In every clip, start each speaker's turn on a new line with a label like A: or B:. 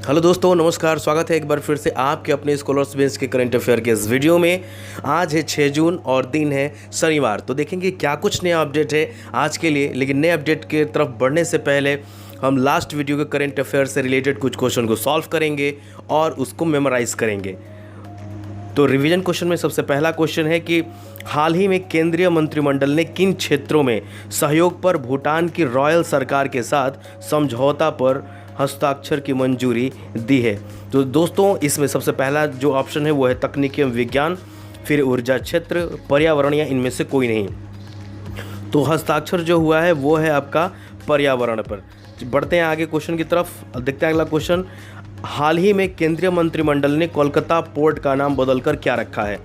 A: Hello दोस्तों, नमस्कार। स्वागत है एक बार फिर से आपके अपने स्कॉलर्स बेंच के करंट अफेयर के इस वीडियो में। आज है 6 जून और दिन है शनिवार। तो देखेंगे क्या कुछ नया अपडेट है आज के लिए। लेकिन नए अपडेट की तरफ बढ़ने से पहले हम लास्ट वीडियो के करंट अफेयर से रिलेटेड कुछ क्वेश्चन को सॉल्व करेंगे और उसको मेमोराइज करेंगे। तो रिवीजन क्वेश्चन में सबसे पहला क्वेश्चन है कि हाल ही में केंद्रीय मंत्रिमंडल ने किन क्षेत्रों में सहयोग पर भूटान की रॉयल सरकार के साथ समझौता पर हस्ताक्षर की मंजूरी दी है। तो दोस्तों, इसमें सबसे पहला जो ऑप्शन है वो है तकनीकी एवं विज्ञान, फिर ऊर्जा क्षेत्र, पर्यावरण या इनमें से कोई नहीं। तो हस्ताक्षर जो हुआ है वो है आपका पर्यावरण पर। बढ़ते हैं आगे क्वेश्चन की तरफ, देखते हैं अगला क्वेश्चन। हाल ही में केंद्रीय मंत्रिमंडल ने कोलकाता पोर्ट का नाम बदलकर क्या रखा है?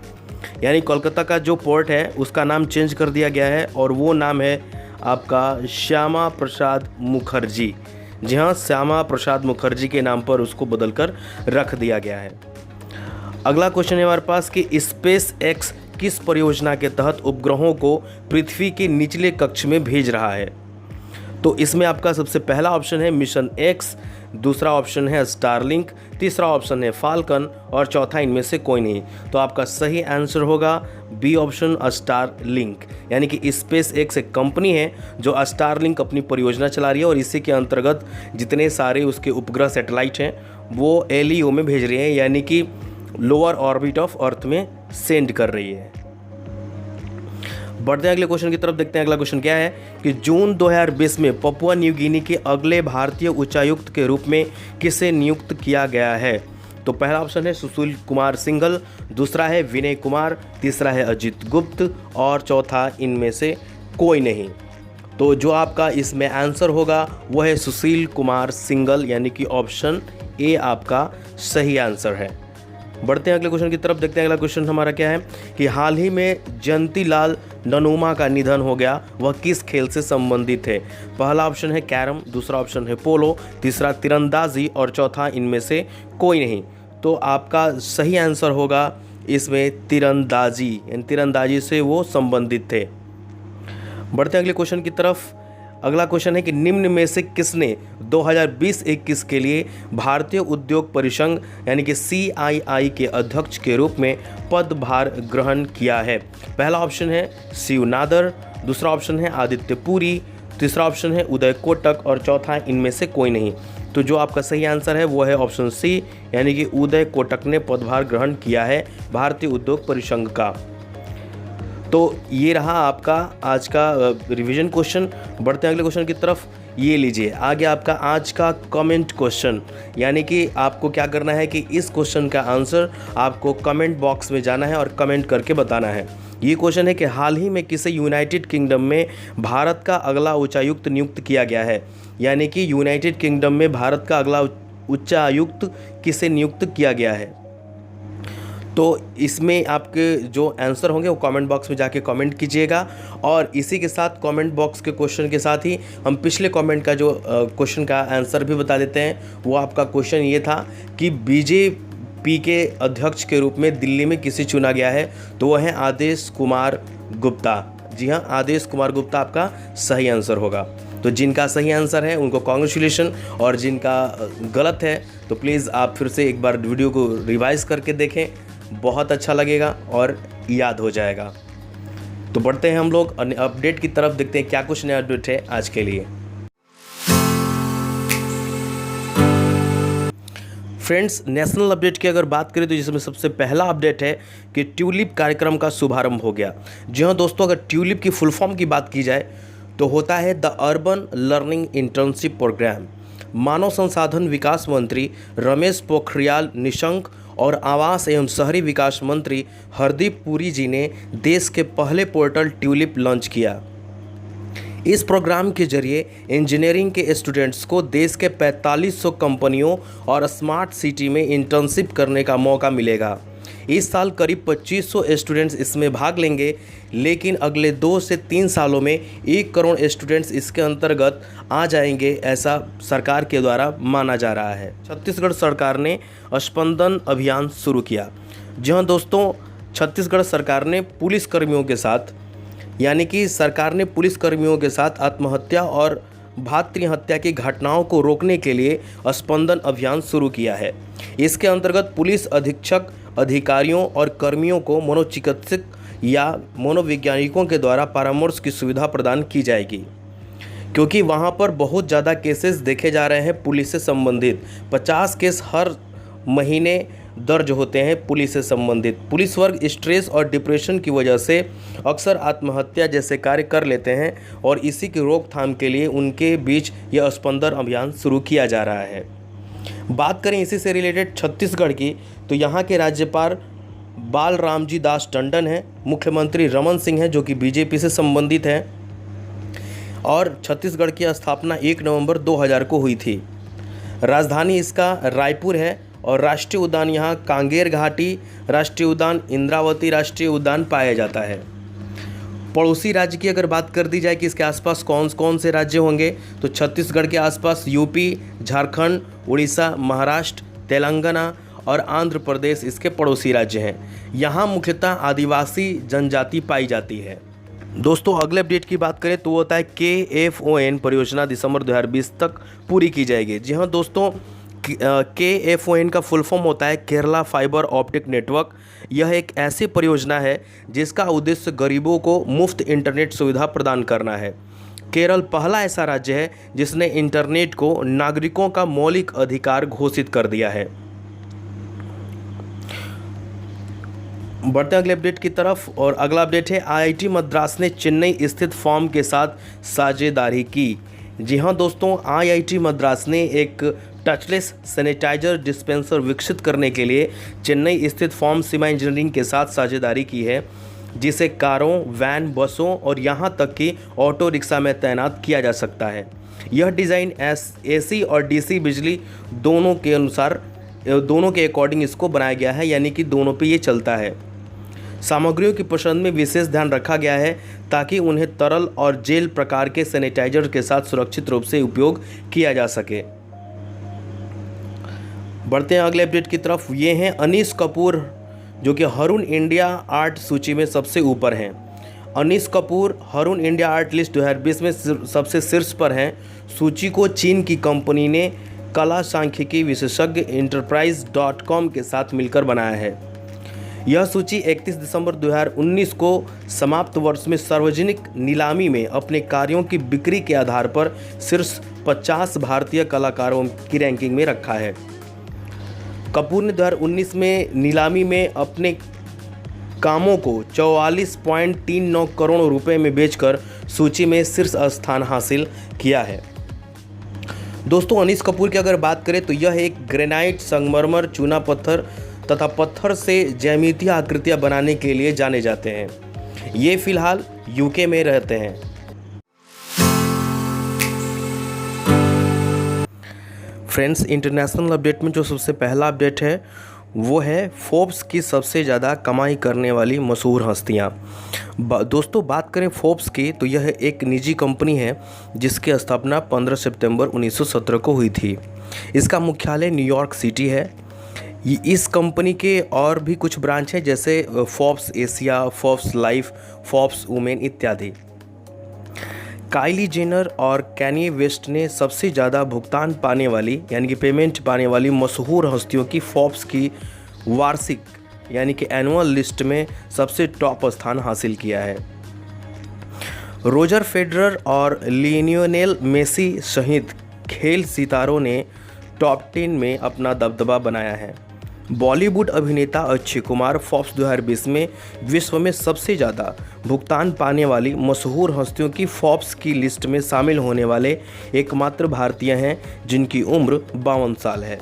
A: यानी कोलकाता का जो पोर्ट है उसका नाम चेंज कर दिया गया है और वो नाम है आपका श्यामा प्रसाद मुखर्जी। जी हाँ, श्यामा प्रसाद मुखर्जी के नाम पर उसको बदलकर रख दिया गया है। अगला क्वेश्चन है हमारे पास कि स्पेस एक्स किस परियोजना के तहत उपग्रहों को पृथ्वी के निचले कक्ष में भेज रहा है? तो इसमें आपका सबसे पहला ऑप्शन है मिशन एक्स, दूसरा ऑप्शन है स्टारलिंक, तीसरा ऑप्शन है फाल्कन और चौथा इनमें से कोई नहीं। तो आपका सही आंसर होगा बी ऑप्शन स्टारलिंक। यानी कि स्पेस एक्स एक कंपनी है जो स्टारलिंक अपनी परियोजना चला रही है और इसी के अंतर्गत जितने सारे उसके उपग्रह सैटेलाइट हैं वो एलईओ में भेज रही है, यानी कि लोअर ऑर्बिट ऑफ अर्थ में सेंड कर रही है। बढ़ते हैं अगले क्वेश्चन की तरफ, देखते हैं अगला क्वेश्चन क्या है कि जून 2020 में पपुआ न्यू गिनी के अगले भारतीय उच्चायुक्त के रूप में किसे नियुक्त किया गया है? तो पहला ऑप्शन है सुशील कुमार सिंघल, दूसरा है विनय कुमार, तीसरा है अजित गुप्त और चौथा इनमें से कोई नहीं। तो जो आपका इसमें आंसर होगा वह है सुशील कुमार सिंघल, यानी कि ऑप्शन ए आपका सही आंसर है। बढ़ते हैं अगले क्वेश्चन की तरफ, देखते हैं अगला क्वेश्चन हमारा क्या है कि हाल ही में जयंती लाल ननुमा का निधन हो गया, वह किस खेल से संबंधित है? पहला ऑप्शन है कैरम, दूसरा ऑप्शन है पोलो, तीसरा तीरंदाजी और चौथा इनमें से कोई नहीं। तो आपका सही आंसर होगा इसमें तीरंदाजी, यानी तीरंदाजी से वो संबंधित थे। बढ़ते हैं अगले क्वेश्चन की तरफ। अगला क्वेश्चन है कि निम्न में से किसने 2020-21 के लिए भारतीय उद्योग परिसंघ यानी कि CII के अध्यक्ष के रूप में पदभार ग्रहण किया है? पहला ऑप्शन है शिव नादर, दूसरा ऑप्शन है आदित्य पुरी, तीसरा ऑप्शन है उदय कोटक और चौथा इनमें से कोई नहीं। तो जो आपका सही आंसर है वो है ऑप्शन सी, यानी कि उदय कोटक ने पदभार ग्रहण किया है भारतीय उद्योग परिसंघ का। तो ये रहा आपका आज का रिवीजन क्वेश्चन। बढ़ते हैं अगले क्वेश्चन की तरफ। ये लीजिए आगे आपका आज का कमेंट क्वेश्चन, यानी कि आपको क्या करना है कि इस क्वेश्चन का आंसर आपको कमेंट बॉक्स में जाना है और कमेंट करके बताना है। ये क्वेश्चन है कि हाल ही में किसे यूनाइटेड किंगडम में भारत का अगला उच्चायुक्त नियुक्त किया गया है? यानी कि यूनाइटेड किंगडम में भारत का अगला उच्चायुक्त किसे नियुक्त किया गया है? तो इसमें आपके जो आंसर होंगे वो कमेंट बॉक्स में जाके कमेंट कीजिएगा। और इसी के साथ कमेंट बॉक्स के क्वेश्चन के साथ ही हम पिछले कमेंट का जो क्वेश्चन का आंसर भी बता देते हैं। वो आपका क्वेश्चन ये था कि बीजेपी के अध्यक्ष के रूप में दिल्ली में किसे चुना गया है? तो वह है आदेश कुमार गुप्ता। जी हाँ, आदेश कुमार गुप्ता आपका सही आंसर होगा। तो जिनका सही आंसर है उनको कॉन्ग्रेचुलेशन, और जिनका गलत है तो प्लीज़ आप फिर से एक बार वीडियो को रिवाइज करके देखें, बहुत अच्छा लगेगा और याद हो जाएगा। तो बढ़ते हैं हम लोग अपडेट की तरफ, देखते हैं क्या कुछ नया अपडेट है आज के लिए। फ्रेंड्स, नेशनल अपडेट की अगर बात करें तो जिसमें सबसे पहला अपडेट है कि ट्यूलिप कार्यक्रम का शुभारंभ हो गया। जी हाँ दोस्तों, अगर ट्यूलिप की फुल फॉर्म की बात की जाए तो होता है the urban learning internship programme. मानव संसाधन विकास मंत्री रमेश पोखरियाल निशंक और आवास एवं शहरी विकास मंत्री हरदीप पुरी जी ने देश के पहले पोर्टल ट्यूलिप लॉन्च किया। इस प्रोग्राम के जरिए इंजीनियरिंग के स्टूडेंट्स को देश के 4500 कंपनियों और स्मार्ट सिटी में इंटर्नशिप करने का मौका मिलेगा। इस साल करीब 2500 स्टूडेंट्स इसमें भाग लेंगे, लेकिन अगले 2 से 3 सालों में 1 करोड़ स्टूडेंट्स इसके अंतर्गत आ जाएंगे, ऐसा सरकार के द्वारा माना जा रहा है। छत्तीसगढ़ सरकार ने स्पंदन अभियान शुरू किया। जी हाँ दोस्तों, छत्तीसगढ़ सरकार ने पुलिसकर्मियों के साथ, यानी कि सरकार ने पुलिसकर्मियों के साथ आत्महत्या और भ्रातृहत्या की घटनाओं को रोकने के लिए स्पंदन अभियान शुरू किया है। इसके अंतर्गत पुलिस अधीक्षक, अधिकारियों और कर्मियों को मनोचिकित्सक या मनोवैज्ञानिकों के द्वारा परामर्श की सुविधा प्रदान की जाएगी, क्योंकि वहां पर बहुत ज़्यादा केसेस देखे जा रहे हैं पुलिस से संबंधित। 50 केस हर महीने दर्ज होते हैं पुलिस से संबंधित। पुलिस वर्ग स्ट्रेस और डिप्रेशन की वजह से अक्सर आत्महत्या जैसे कार्य कर लेते हैं और इसी की रोकथाम के लिए उनके बीच यह स्पंदन अभियान शुरू किया जा रहा है। बात करें इसी से रिलेटेड छत्तीसगढ़ की, तो यहाँ के राज्यपाल बालरामजी दास टंडन हैं, मुख्यमंत्री रमन सिंह हैं जो कि बीजेपी से संबंधित हैं, और छत्तीसगढ़ की स्थापना 1 नवंबर 2000 को हुई थी। राजधानी इसका रायपुर है और राष्ट्रीय उद्यान यहाँ कांगेर घाटी राष्ट्रीय उद्यान, इंद्रावती राष्ट्रीय उद्यान पाया जाता है। पड़ोसी राज्य की अगर बात कर दी जाए कि इसके आसपास कौन कौन से राज्य होंगे, तो छत्तीसगढ़ के आसपास यूपी, झारखंड, उड़ीसा, महाराष्ट्र, तेलंगाना और आंध्र प्रदेश इसके पड़ोसी राज्य हैं। यहाँ मुख्यतः आदिवासी जनजाति पाई जाती है। दोस्तों अगले अपडेट की बात करें तो वो होता है KFON परियोजना दिसंबर 2020 तक पूरी की जाएगी। जी हाँ दोस्तों, KFON का फुल फॉर्म होता है केरला फाइबर ऑप्टिक नेटवर्क। यह एक ऐसी परियोजना है जिसका उद्देश्य गरीबों को मुफ्त इंटरनेट सुविधा प्रदान करना है। केरल पहला ऐसा राज्य है जिसने इंटरनेट को नागरिकों का मौलिक अधिकार घोषित कर दिया है। बढ़ते अगले अपडेट की तरफ, और अगला अपडेट है IIT मद्रास ने चेन्नई स्थित फर्म के साथ साझेदारी की। जी हाँ दोस्तों, IIT मद्रास ने एक टचलेस सैनिटाइजर डिस्पेंसर विकसित करने के लिए चेन्नई स्थित फर्म सीमा इंजीनियरिंग के साथ साझेदारी की है, जिसे कारों, वैन, बसों और यहाँ तक कि ऑटो रिक्शा में तैनात किया जा सकता है। यह डिज़ाइन AC और DC बिजली दोनों के अकॉर्डिंग इसको बनाया गया है, यानी कि दोनों पे ये चलता है। सामग्रियों की पसंद में विशेष ध्यान रखा गया है ताकि उन्हें तरल और जेल प्रकार के सैनिटाइजर के साथ सुरक्षित रूप से उपयोग किया जा सके। बढ़ते हैं अगले अपडेट की तरफ। ये हैं अनीस कपूर जो कि हरून इंडिया आर्ट सूची में सबसे ऊपर हैं। Anish Kapoor Hurun India art list 2020 में सबसे शीर्ष पर हैं। सूची को चीन की कंपनी ने कला सांख्यिकी विशेषज्ञ enterprise.com के साथ मिलकर बनाया है। यह सूची 31 दिसंबर 2019 को समाप्त वर्ष में सार्वजनिक नीलामी में अपने कार्यों की बिक्री के आधार पर शीर्ष 50 भारतीय कलाकारों की रैंकिंग में रखा है। कपूर ने 2019 में नीलामी में अपने कामों को 44.39 करोड़ रुपए में बेचकर सूची में शीर्ष स्थान हासिल किया है। दोस्तों अनीस कपूर की अगर बात करें तो यह एक ग्रेनाइट, संगमरमर, चूना पत्थर तथा पत्थर से ज्यामितीय आकृतियां बनाने के लिए जाने जाते हैं। ये फिलहाल UK में रहते हैं। फ्रेंड्स, इंटरनेशनल अपडेट में जो सबसे पहला अपडेट है वो है फोर्ब्स की सबसे ज़्यादा कमाई करने वाली मशहूर हस्तियाँ। दोस्तों बात करें फोर्ब्स की तो यह एक निजी कंपनी है जिसकी स्थापना 15 सितंबर 1917 को हुई थी। इसका मुख्यालय न्यूयॉर्क सिटी है। इस कंपनी के और भी कुछ ब्रांच हैं जैसे Forbes Asia, Forbes Life, Forbes Women इत्यादि। काइली जेनर और कैन्ये वेस्ट ने सबसे ज़्यादा भुगतान पाने वाली यानी कि पेमेंट पाने वाली मशहूर हस्तियों की फोर्ब्स की वार्षिक यानी कि एनुअल लिस्ट में सबसे टॉप स्थान हासिल किया है। रोजर फेडरर और लियोनेल मेसी सहित खेल सितारों ने टॉप 10 में अपना दबदबा बनाया है। बॉलीवुड अभिनेता अक्षय कुमार फोर्ब्स 2020 में विश्व में सबसे ज़्यादा भुगतान पाने वाली मशहूर हस्तियों की फोर्ब्स की लिस्ट में शामिल होने वाले एकमात्र भारतीय हैं जिनकी उम्र 52 साल है।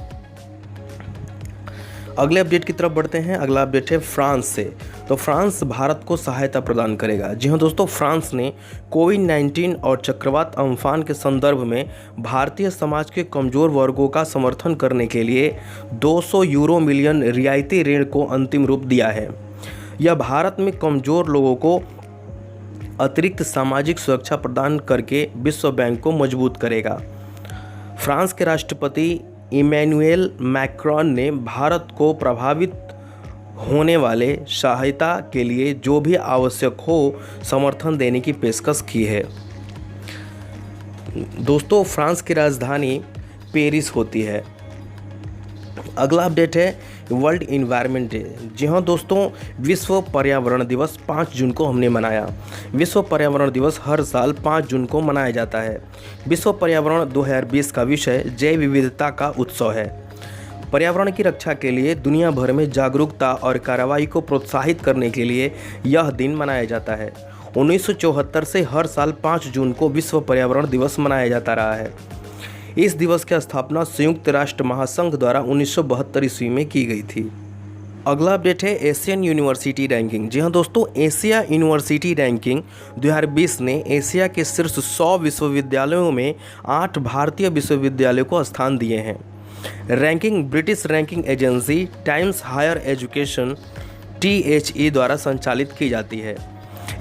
A: अगले अपडेट की तरफ बढ़ते हैं। अगला अपडेट है फ्रांस से। तो फ्रांस भारत को सहायता प्रदान करेगा। जी हाँ दोस्तों, फ्रांस ने कोविड-19 और चक्रवात अम्फान के संदर्भ में भारतीय समाज के कमज़ोर वर्गों का समर्थन करने के लिए 200 यूरो मिलियन रियायती ऋण को अंतिम रूप दिया है। यह भारत में कमज़ोर लोगों को अतिरिक्त सामाजिक सुरक्षा प्रदान करके विश्व बैंक को मजबूत करेगा। फ्रांस के राष्ट्रपति इमैनुएल मैक्रॉन ने भारत को प्रभावित होने वाले सहायता के लिए जो भी आवश्यक हो समर्थन देने की पेशकश की है। दोस्तों फ्रांस की राजधानी पेरिस होती है। अगला अपडेट है वर्ल्ड इन्वायरमेंट डे। जी हाँ दोस्तों, विश्व पर्यावरण दिवस 5 जून को हमने मनाया। विश्व पर्यावरण दिवस हर साल 5 जून को मनाया जाता है। विश्व पर्यावरण 2020 का विषय जैव विविधता का उत्सव है। पर्यावरण की रक्षा के लिए दुनिया भर में जागरूकता और कार्रवाई को प्रोत्साहित करने के लिए यह दिन मनाया जाता है। 1974 से हर साल 5 जून को विश्व पर्यावरण दिवस मनाया जाता रहा है। इस दिवस की स्थापना संयुक्त राष्ट्र महासंघ द्वारा 1972 ईस्वी में की गई थी। अगला अपडेट है एशियन यूनिवर्सिटी रैंकिंग। जी हाँ दोस्तों, एशिया यूनिवर्सिटी रैंकिंग 2020 ने एशिया के शीर्ष 100 विश्वविद्यालयों में 8 भारतीय विश्वविद्यालयों को स्थान दिए हैं। Ranking British ranking agency Times Higher Education THE द्वारा संचालित की जाती है।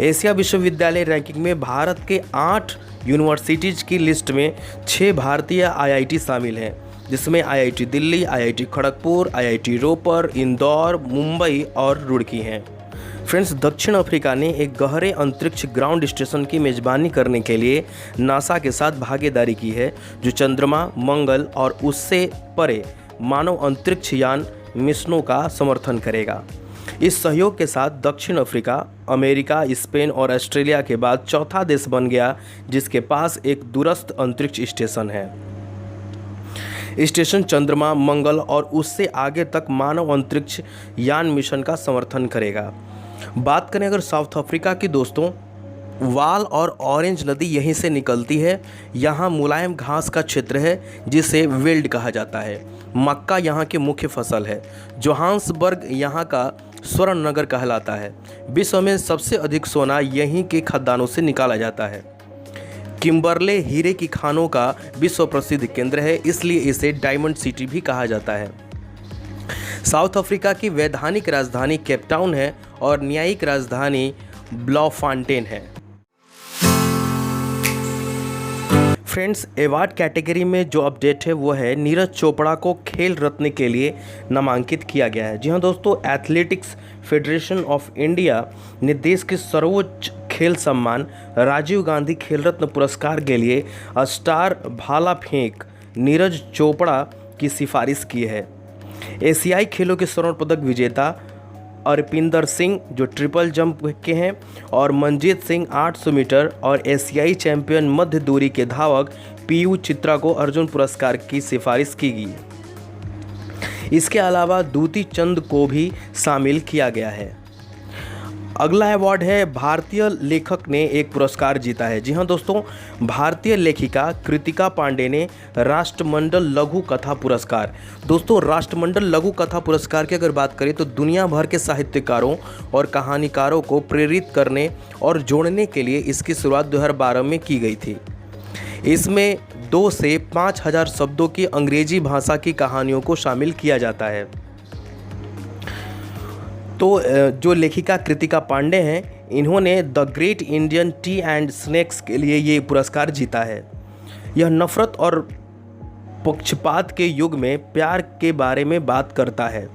A: एशिया विश्वविद्यालय रैंकिंग में भारत के 8 यूनिवर्सिटीज़ की लिस्ट में 6 भारतीय IIT शामिल हैं, जिसमें IIT Delhi, IIT Kharagpur, IIT Ropar, Indore, Mumbai और रुड़की हैं। फ्रेंड्स, दक्षिण अफ्रीका ने एक गहरे अंतरिक्ष ग्राउंड स्टेशन की मेज़बानी करने के लिए नासा के साथ भागीदारी की है, जो चंद्रमा, मंगल और उससे परे मानव अंतरिक्ष यान मिशनों का समर्थन करेगा। इस सहयोग के साथ दक्षिण अफ्रीका, अमेरिका, स्पेन और ऑस्ट्रेलिया के बाद चौथा देश बन गया जिसके पास एक दूरस्थ अंतरिक्ष स्टेशन है। स्टेशन चंद्रमा, मंगल और उससे आगे तक मानव अंतरिक्ष यान मिशन का समर्थन करेगा। बात करें अगर साउथ अफ्रीका की दोस्तों, वाल और ऑरेंज नदी यहीं से निकलती है। यहाँ मुलायम घास का क्षेत्र है जिसे वेल्ड कहा जाता है। मक्का यहाँ की मुख्य फसल है। जोहान्सबर्ग यहाँ का स्वर्ण नगर कहलाता है। विश्व में सबसे अधिक सोना यहीं के खदानों से निकाला जाता है। किम्बरले हीरे की खानों का विश्व प्रसिद्ध केंद्र है, इसलिए इसे डायमंड सिटी भी कहा जाता है। साउथ अफ्रीका की वैधानिक राजधानी केपटाउन है और न्यायिक राजधानी ब्लॉफांटेन है। फ्रेंड्स, अवार्ड कैटेगरी में जो अपडेट है वो है नीरज चोपड़ा को खेल रत्न के लिए नामांकित किया गया है। जी हाँ दोस्तों, एथलेटिक्स फेडरेशन ऑफ इंडिया ने देश के सर्वोच्च खेल सम्मान राजीव गांधी खेल रत्न पुरस्कार के लिए स्टार भाला फेंक नीरज चोपड़ा की सिफारिश की है। एशियाई खेलों के स्वर्ण पदक विजेता अरपिंदर सिंह जो ट्रिपल जंप के हैं और मनजीत सिंह 800 मीटर और एशियाई चैंपियन मध्य दूरी के धावक पीयू चित्रा को अर्जुन पुरस्कार की सिफारिश की गई। इसके अलावा दूती चंद को भी शामिल किया गया है। अगला अवार्ड है भारतीय लेखक ने एक पुरस्कार जीता है। जी हाँ दोस्तों, भारतीय लेखिका कृतिका पांडे ने राष्ट्रमंडल लघु कथा पुरस्कार। दोस्तों, राष्ट्रमंडल लघु कथा पुरस्कार की अगर बात करें तो दुनिया भर के साहित्यकारों और कहानीकारों को प्रेरित करने और जोड़ने के लिए इसकी शुरुआत 2012 में की गई थी। इसमें 2 से 5,000 शब्दों की अंग्रेजी भाषा की कहानियों को शामिल किया जाता है। तो जो लेखिका कृतिका पांडे हैं, इन्होंने the great Indian T and snacks के लिए ये पुरस्कार जीता है। यह नफरत और पक्षपात के युग में प्यार के बारे में बात करता है।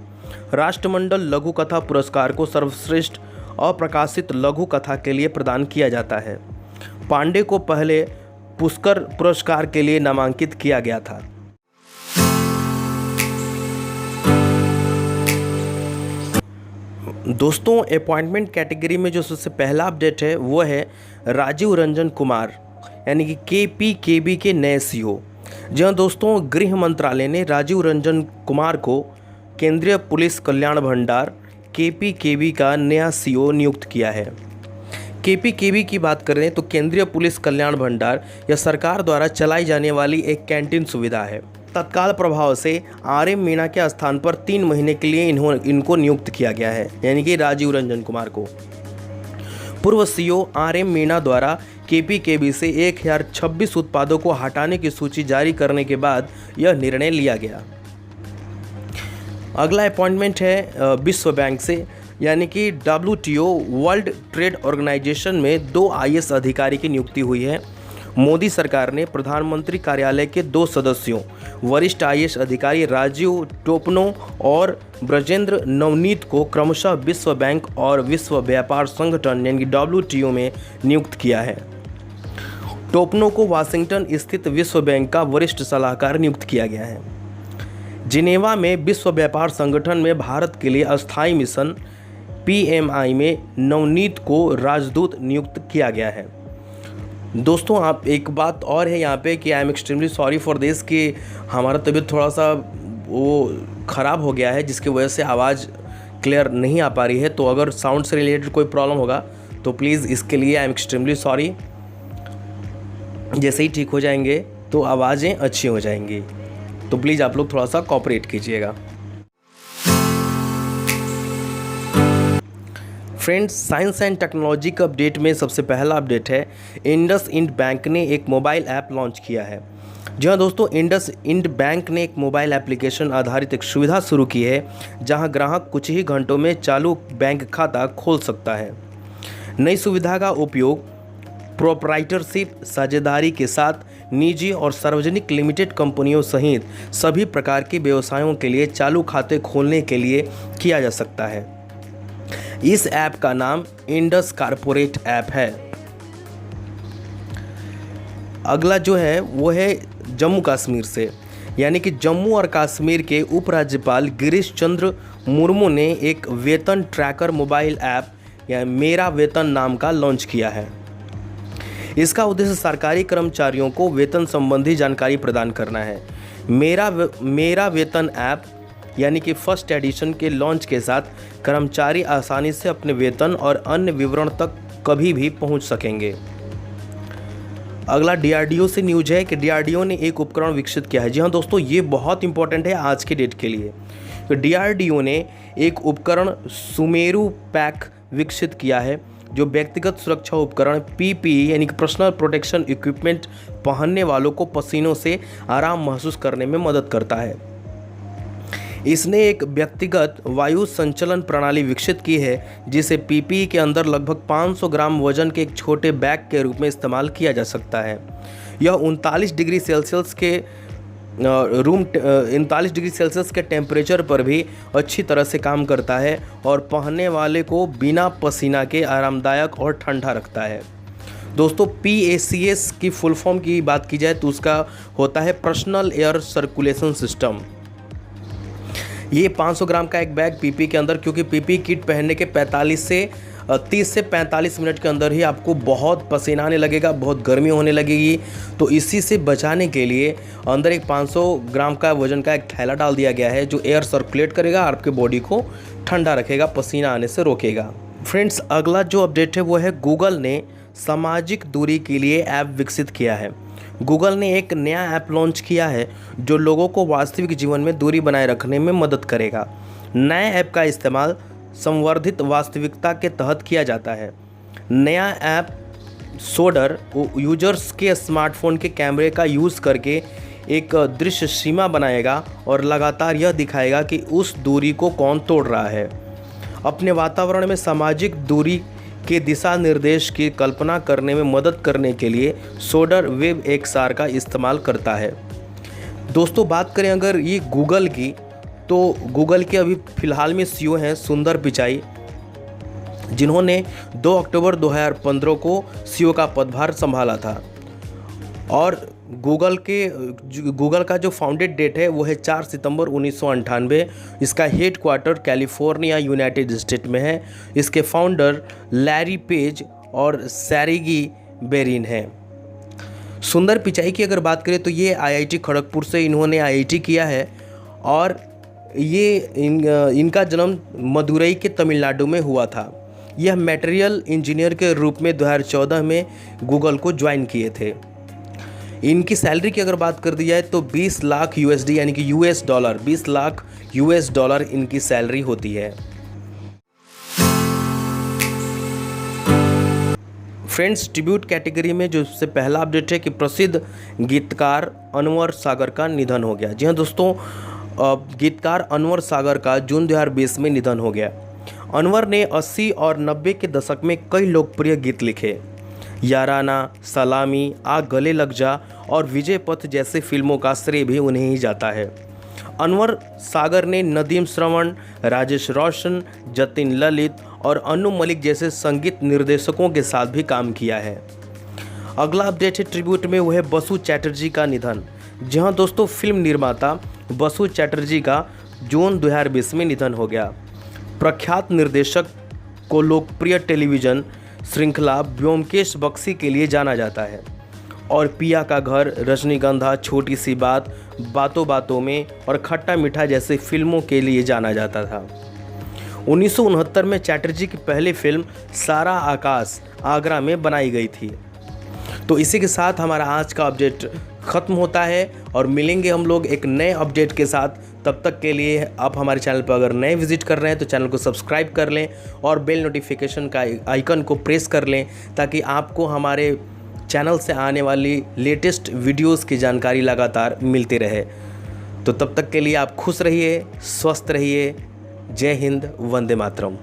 A: राष्ट्रमंडल लघु कथा पुरस्कार को सर्वश्रेष्ठ अप्रकाशित लघु कथा के लिए प्रदान किया जाता है। पांडे को पहले पुरस्कार पुरस्कार के लिए नामांकित किया गया था। दोस्तों, अपॉइंटमेंट कैटेगरी में जो सबसे पहला अपडेट है वो है राजीव रंजन कुमार यानी कि KPKB के नए CEO। जी हाँ दोस्तों, गृह मंत्रालय ने राजीव रंजन कुमार को केंद्रीय पुलिस कल्याण भंडार KPKB का नया CEO नियुक्त किया है। KPKB की बात करें तो केंद्रीय पुलिस कल्याण भंडार यह सरकार द्वारा चलाई जाने वाली एक कैंटीन सुविधा है। तत्काल प्रभाव से RM मीणा के स्थान पर 3 महीने के लिए इनको नियुक्त किया गया है, यानी कि राजीव रंजन कुमार को। पूर्व CEO RM मीणा द्वारा KPKB से 1026 उत्पादों को हटाने की सूची जारी करने के बाद यह निर्णय लिया गया। अगला अपॉइंटमेंट है विश्व बैंक से, यानी कि WTO वर्ल्ड ट्रेड ऑर्गेनाइजेशन में 2 IAS अधिकारी की नियुक्ति हुई है। मोदी सरकार ने प्रधानमंत्री कार्यालय के 2 सदस्यों वरिष्ठ IAS अधिकारी राजीव टोपनो और ब्रजेंद्र नवनीत को क्रमशः विश्व बैंक और विश्व व्यापार संगठन यानी कि WTO में नियुक्त किया है। टोपनो को वाशिंगटन स्थित विश्व बैंक का वरिष्ठ सलाहकार नियुक्त किया गया है। जिनेवा में विश्व व्यापार संगठन में भारत के लिए अस्थायी मिशन PMI में नवनीत को राजदूत नियुक्त किया गया है। दोस्तों, आप एक बात और है यहाँ पे कि I am extremely sorry for this कि हमारा तबीयत थोड़ा सा वो ख़राब हो गया है, जिसकी वजह से आवाज़ क्लियर नहीं आ पा रही है। तो अगर साउंड से रिलेटेड कोई प्रॉब्लम होगा तो प्लीज़ इसके लिए आई एम एक्सट्रीमली सॉरी। जैसे ही ठीक हो जाएंगे तो आवाज़ें अच्छी हो जाएंगी, तो प्लीज़ आप लोग थोड़ा सा कोऑपरेट कीजिएगा। फ्रेंड्स, साइंस एंड टेक्नोलॉजी का अपडेट में सबसे पहला अपडेट है, इंडसइंड बैंक ने एक मोबाइल ऐप लॉन्च किया है। जी हाँ दोस्तों, इंडसइंड बैंक ने एक मोबाइल एप्लीकेशन आधारित एक सुविधा शुरू की है, जहां ग्राहक कुछ ही घंटों में चालू बैंक खाता खोल सकता है। नई सुविधा का उपयोग प्रोप्राइटरशिप साझेदारी के साथ निजी और सार्वजनिक लिमिटेड कंपनियों सहित सभी प्रकार के व्यवसायों के लिए चालू खाते खोलने के लिए किया जा सकता है। इस ऐप का नाम इंडस कारपोरेट ऐप है। अगला जो है वो है जम्मू कश्मीर से, यानी कि जम्मू और कश्मीर के उपराज्यपाल गिरीश चंद्र मुर्मू ने एक वेतन ट्रैकर मोबाइल ऐप या मेरा वेतन नाम का लॉन्च किया है। इसका उद्देश्य सरकारी कर्मचारियों को वेतन संबंधी जानकारी प्रदान करना है। मेरा वेतन ऐप यानी कि फर्स्ट एडिशन के लॉन्च के साथ कर्मचारी आसानी से अपने वेतन और अन्य विवरण तक कभी भी पहुंच सकेंगे। अगला DRDO से न्यूज है कि DRDO ने एक उपकरण विकसित किया है। जी हाँ दोस्तों, ये बहुत इंपॉर्टेंट है आज के डेट के लिए। तो DRDO ने एक उपकरण सुमेरु पैक विकसित किया है, जो व्यक्तिगत सुरक्षा उपकरण PPE यानी कि पर्सनल प्रोटेक्शन इक्विपमेंट पहनने वालों को पसीनों से आराम महसूस करने में मदद करता है। इसने एक व्यक्तिगत वायु संचलन प्रणाली विकसित की है, जिसे PPE के अंदर लगभग 500 ग्राम वजन के एक छोटे बैग के रूप में इस्तेमाल किया जा सकता है। यह 39 डिग्री सेल्सियस के टेम्परेचर पर भी अच्छी तरह से काम करता है और पहनने वाले को बिना पसीना के आरामदायक और ठंडा रखता है। दोस्तों, PACS की फुल फॉर्म की बात की जाए तो उसका होता है पर्सनल एयर सर्कुलेशन सिस्टम। ये 500 ग्राम का एक बैग PPE के अंदर, क्योंकि PPE किट पहनने के 30 से 45 मिनट के अंदर ही आपको बहुत पसीना आने लगेगा, बहुत गर्मी होने लगेगी। तो इसी से बचाने के लिए अंदर एक 500 ग्राम का वजन का एक थैला डाल दिया गया है, जो एयर सर्कुलेट करेगा, आपके बॉडी को ठंडा रखेगा, पसीना आने से रोकेगा। फ्रेंड्स, अगला जो अपडेट है वो है गूगल ने सामाजिक दूरी के लिए ऐप विकसित किया है। गूगल ने एक नया ऐप लॉन्च किया है जो लोगों को वास्तविक जीवन में दूरी बनाए रखने में मदद करेगा। नए ऐप का इस्तेमाल संवर्धित वास्तविकता के तहत किया जाता है। नया ऐप सोडर यूजर्स के स्मार्टफोन के कैमरे का यूज़ करके एक दृश्य सीमा बनाएगा और लगातार यह दिखाएगा कि उस दूरी को कौन तोड़ रहा है। अपने वातावरण में सामाजिक दूरी के दिशा निर्देश की कल्पना करने में मदद करने के लिए सोडर वेब XR का इस्तेमाल करता है। दोस्तों, बात करें अगर ये गूगल की, तो गूगल के अभी फ़िलहाल में CEO हैं सुंदर पिचाई, जिन्होंने 2 अक्टूबर 2015 को CEO का पदभार संभाला था। और गूगल का जो फाउंडेड डेट है वो है 4 सितंबर 1998। इसका head quarter California United state में है। इसके फाउंडर लैरी पेज और सैरिगी बेरिन हैं। सुंदर पिचाई की अगर बात करें तो ये IIT खड़गपुर से इन्होंने IIT किया है, और ये इनका जन्म मदुरई के तमिलनाडु में हुआ था। यह मटेरियल इंजीनियर के रूप में 2014 में गूगल को ज्वाइन किए थे। इनकी सैलरी की अगर बात कर दी जाए तो 20 लाख USD यानी कि US dollar 20 lakh US dollar इनकी सैलरी होती है। फ्रेंड्स, ट्रिब्यूट कैटेगरी में जो सबसे पहला अपडेट है कि प्रसिद्ध गीतकार अनवर सागर का निधन हो गया। जी हाँ दोस्तों, गीतकार अनवर सागर का जून 2020 में निधन हो गया। अनवर ने 80 और 90 के दशक में कई लोकप्रिय गीत लिखे। याराना, सलामी, आ गले लग जा और विजय पथ जैसे फिल्मों का श्रेय भी उन्हें ही जाता है। अनवर सागर ने नदीम श्रवण, राजेश रोशन, जतिन ललित और अनु मलिक जैसे संगीत निर्देशकों के साथ भी काम किया है। अगला अपडेट है ट्रिब्यूट में, वह है बसु चैटर्जी का निधन। जहां दोस्तों फिल्म निर्माता बसु चैटर्जी का जून 2020 में निधन हो गया। प्रख्यात निर्देशक को लोकप्रिय टेलीविज़न श्रृंखला ब्योमकेश बख्शी के लिए जाना जाता है और पिया का घर, रजनीगंधा, छोटी सी बात, बातों बातों में और खट्टा मीठा जैसे फिल्मों के लिए जाना जाता था। 1969 में चैटर्जी की पहली फिल्म सारा आकाश आगरा में बनाई गई थी। तो इसी के साथ हमारा आज का अपडेट ख़त्म होता है और मिलेंगे हम लोग एक नए अपडेट के साथ। तब तक के लिए आप हमारे चैनल पर अगर नए विजिट कर रहे हैं तो चैनल को सब्सक्राइब कर लें और बेल नोटिफिकेशन का आइकन को प्रेस कर लें, ताकि आपको हमारे चैनल से आने वाली लेटेस्ट वीडियोस की जानकारी लगातार मिलती रहे। तो तब तक के लिए आप खुश रहिए, स्वस्थ रहिए। जय हिंद, वंदे मातरम।